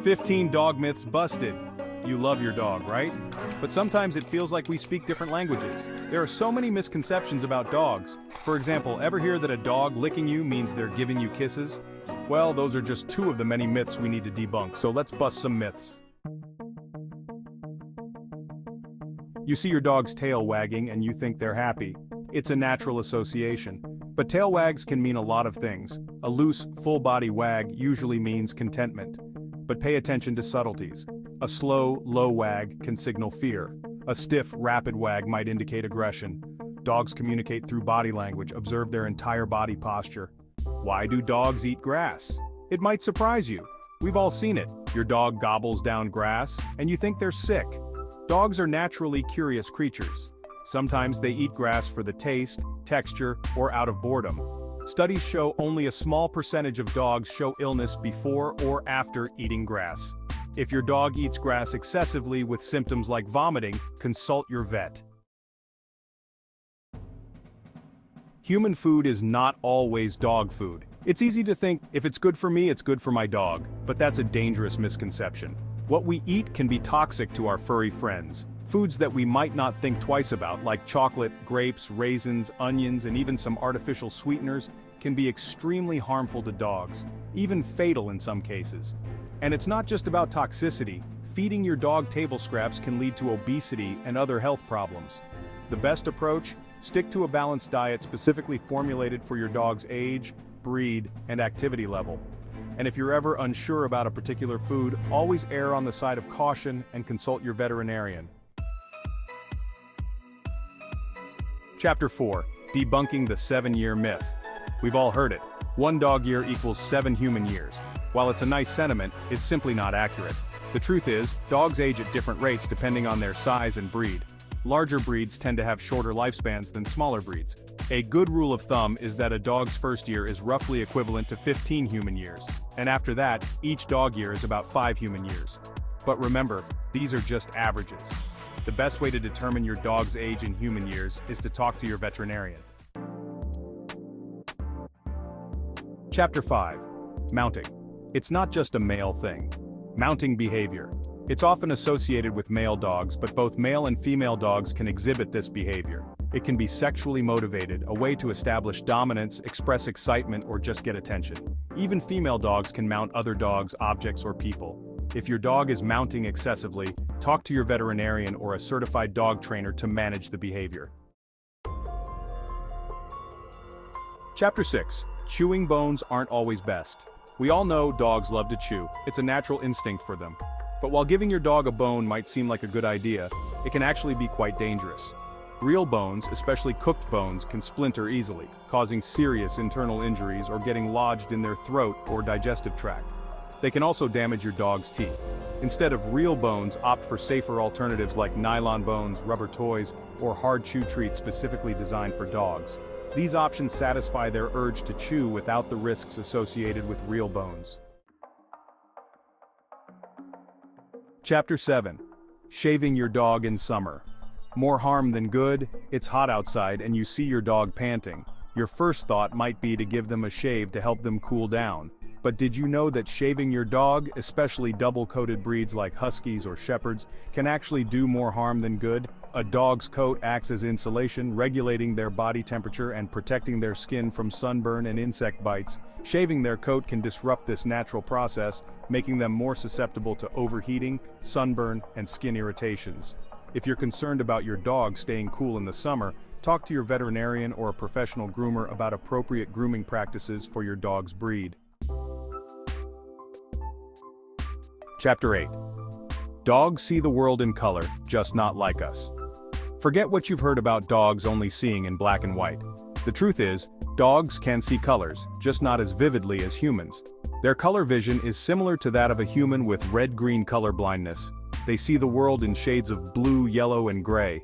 15 dog myths busted. You love your dog, right? But sometimes it feels like we speak different languages. There are so many misconceptions about dogs. For example, ever hear that a dog licking you means they're giving you kisses? Well, those are just two of the many myths we need to debunk, so let's bust some myths. You see your dog's tail wagging and you think they're happy. It's a natural association. But tail wags can mean a lot of things. A loose, full-body wag usually means contentment. But pay attention to subtleties. A slow, low wag can signal fear. A stiff, rapid wag might indicate aggression. Dogs communicate through body language. Observe their entire body posture. Why do dogs eat grass? It might surprise you. We've all seen it. Your dog gobbles down grass, and you think they're sick. Dogs are naturally curious creatures. Sometimes they eat grass for the taste, texture, or out of boredom. Studies show only a small percentage of dogs show illness before or after eating grass. If your dog eats grass excessively with symptoms like vomiting, consult your vet. Human food is not always dog food. It's easy to think, if it's good for me, it's good for my dog, but that's a dangerous misconception. What we eat can be toxic to our furry friends. Foods that we might not think twice about, like chocolate, grapes, raisins, onions, and even some artificial sweeteners, can be extremely harmful to dogs, even fatal in some cases. And it's not just about toxicity. Feeding your dog table scraps can lead to obesity and other health problems. The best approach? Stick to a balanced diet specifically formulated for your dog's age, breed, and activity level. And if you're ever unsure about a particular food, always err on the side of caution and consult your veterinarian. Chapter 4. Debunking the 7-year myth. We've all heard it. 1 dog year equals 7 human years. While it's a nice sentiment, it's simply not accurate. The truth is, dogs age at different rates depending on their size and breed. Larger breeds tend to have shorter lifespans than smaller breeds. A good rule of thumb is that a dog's first year is roughly equivalent to 15 human years, and after that, each dog year is about 5 human years. But remember, these are just averages. The best way to determine your dog's age in human years is to talk to your veterinarian. Chapter 5. Mounting. It's not just a male thing. Mounting behavior. It's often associated with male dogs, but both male and female dogs can exhibit this behavior. It can be sexually motivated, a way to establish dominance, express excitement, or just get attention. Even female dogs can mount other dogs, objects, or people. If your dog is mounting excessively, talk to your veterinarian or a certified dog trainer to manage the behavior. Chapter 6. Chewing bones aren't always best. We all know dogs love to chew. It's a natural instinct for them. But while giving your dog a bone might seem like a good idea, it can actually be quite dangerous. Real bones, especially cooked bones, can splinter easily, causing serious internal injuries or getting lodged in their throat or digestive tract. They can also damage your dog's teeth. Instead of real bones, opt for safer alternatives like nylon bones, rubber toys, or hard chew treats specifically designed for dogs. These options satisfy their urge to chew without the risks associated with real bones. Chapter 7. Shaving your dog in summer. More harm than good. It's hot outside and you see your dog panting. Your first thought might be to give them a shave to help them cool down. But did you know that shaving your dog, especially double-coated breeds like Huskies or Shepherds, can actually do more harm than good? A dog's coat acts as insulation, regulating their body temperature and protecting their skin from sunburn and insect bites. Shaving their coat can disrupt this natural process, making them more susceptible to overheating, sunburn, and skin irritations. If you're concerned about your dog staying cool in the summer, talk to your veterinarian or a professional groomer about appropriate grooming practices for your dog's breed. Chapter 8. Dogs see the world in color, just not like us. Forget what you've heard about dogs only seeing in black and white. The truth is, dogs can see colors, just not as vividly as humans. Their color vision is similar to that of a human with red-green color blindness. They see the world in shades of blue, yellow, and gray.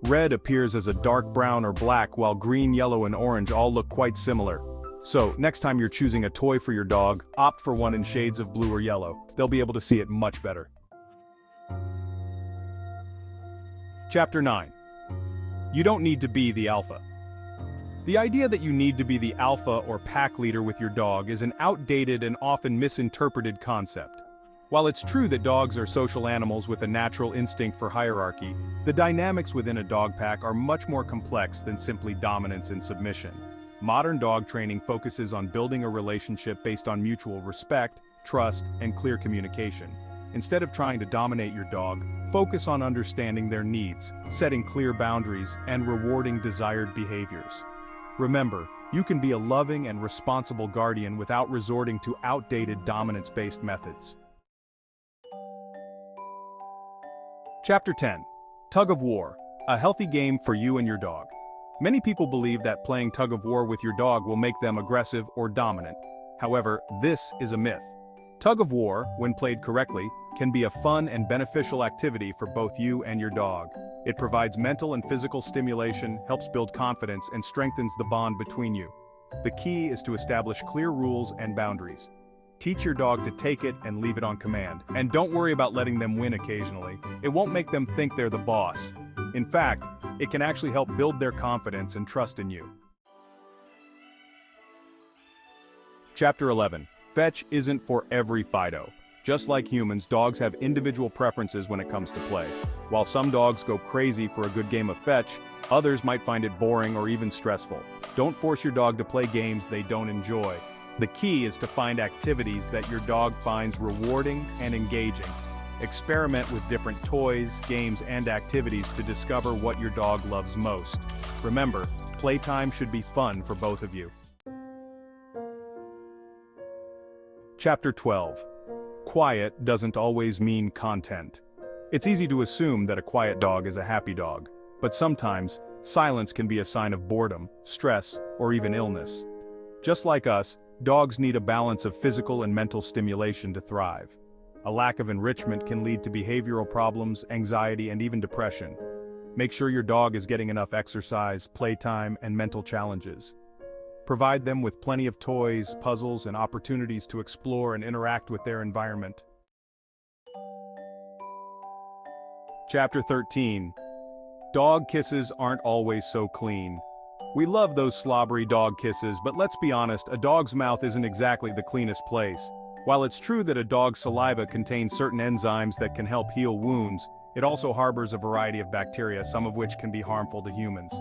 Red appears as a dark brown or black, while green, yellow, and orange all look quite similar. So, next time you're choosing a toy for your dog, opt for one in shades of blue or yellow. They'll be able to see it much better. Chapter 9. You don't need to be the alpha. The idea that you need to be the alpha or pack leader with your dog is an outdated and often misinterpreted concept. While it's true that dogs are social animals with a natural instinct for hierarchy, the dynamics within a dog pack are much more complex than simply dominance and submission. Modern dog training focuses on building a relationship based on mutual respect, trust, and clear communication. Instead of trying to dominate your dog, focus on understanding their needs, setting clear boundaries, and rewarding desired behaviors. Remember, you can be a loving and responsible guardian without resorting to outdated dominance-based methods. Chapter 10. Tug of War, a healthy game for you and your dog. Many people believe that playing tug of war with your dog will make them aggressive or dominant. However, this is a myth. Tug of war, when played correctly, can be a fun and beneficial activity for both you and your dog. It provides mental and physical stimulation, helps build confidence, and strengthens the bond between you. The key is to establish clear rules and boundaries. Teach your dog to take it and leave it on command. And don't worry about letting them win occasionally. It won't make them think they're the boss. In fact, it can actually help build their confidence and trust in you. Chapter 11. Fetch isn't for every Fido. Just like humans, dogs have individual preferences when it comes to play. While some dogs go crazy for a good game of fetch, others might find it boring or even stressful. Don't force your dog to play games they don't enjoy. The key is to find activities that your dog finds rewarding and engaging. Experiment with different toys, games, and activities to discover what your dog loves most. Remember, playtime should be fun for both of you. Chapter 12. Quiet doesn't always mean content. It's easy to assume that a quiet dog is a happy dog, but sometimes, silence can be a sign of boredom, stress, or even illness. Just like us, dogs need a balance of physical and mental stimulation to thrive. A lack of enrichment can lead to behavioral problems, anxiety, and even depression. Make sure your dog is getting enough exercise, playtime, and mental challenges. Provide them with plenty of toys, puzzles, and opportunities to explore and interact with their environment. Chapter 13. Dog kisses aren't always so clean. We love those slobbery dog kisses, but let's be honest, a dog's mouth isn't exactly the cleanest place. While it's true that a dog's saliva contains certain enzymes that can help heal wounds, it also harbors a variety of bacteria, some of which can be harmful to humans.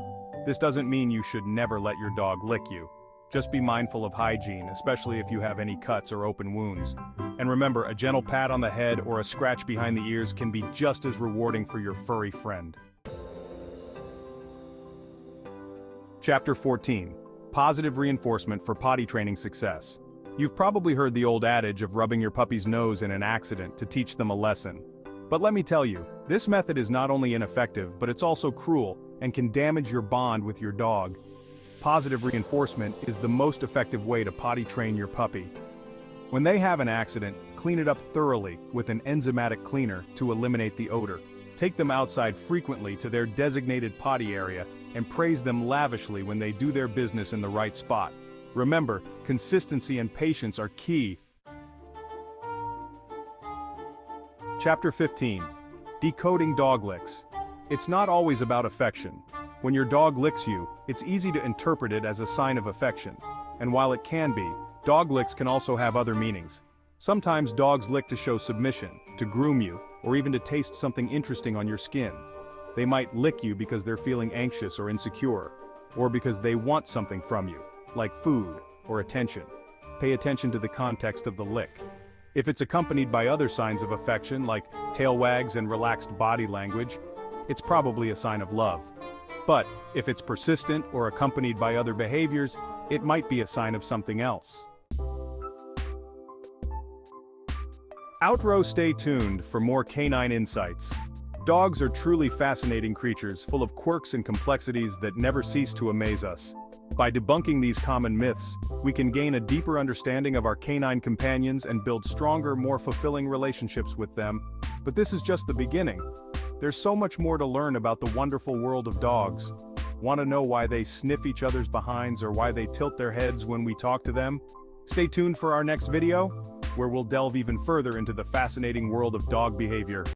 This doesn't mean you should never let your dog lick you. Just be mindful of hygiene, especially if you have any cuts or open wounds. And remember, a gentle pat on the head or a scratch behind the ears can be just as rewarding for your furry friend. Chapter 14. Positive reinforcement for potty training success. You've probably heard the old adage of rubbing your puppy's nose in an accident to teach them a lesson. But let me tell you, this method is not only ineffective, but it's also cruel and can damage your bond with your dog. Positive reinforcement is the most effective way to potty train your puppy. When they have an accident, clean it up thoroughly with an enzymatic cleaner to eliminate the odor. Take them outside frequently to their designated potty area and praise them lavishly when they do their business in the right spot. Remember, consistency and patience are key. Chapter 15. Decoding dog licks. It's not always about affection. When your dog licks you, it's easy to interpret it as a sign of affection. And while it can be, dog licks can also have other meanings. Sometimes dogs lick to show submission, to groom you, or even to taste something interesting on your skin. They might lick you because they're feeling anxious or insecure, or because they want something from you, like food or attention. Pay attention to the context of the lick. If it's accompanied by other signs of affection like tail wags and relaxed body language, it's probably a sign of love. But if it's persistent or accompanied by other behaviors, it might be a sign of something else. Outro, stay tuned for more canine insights. Dogs are truly fascinating creatures full of quirks and complexities that never cease to amaze us. By debunking these common myths, we can gain a deeper understanding of our canine companions and build stronger, more fulfilling relationships with them. But this is just the beginning. There's so much more to learn about the wonderful world of dogs. Want to know why they sniff each other's behinds or why they tilt their heads when we talk to them? Stay tuned for our next video, where we'll delve even further into the fascinating world of dog behavior.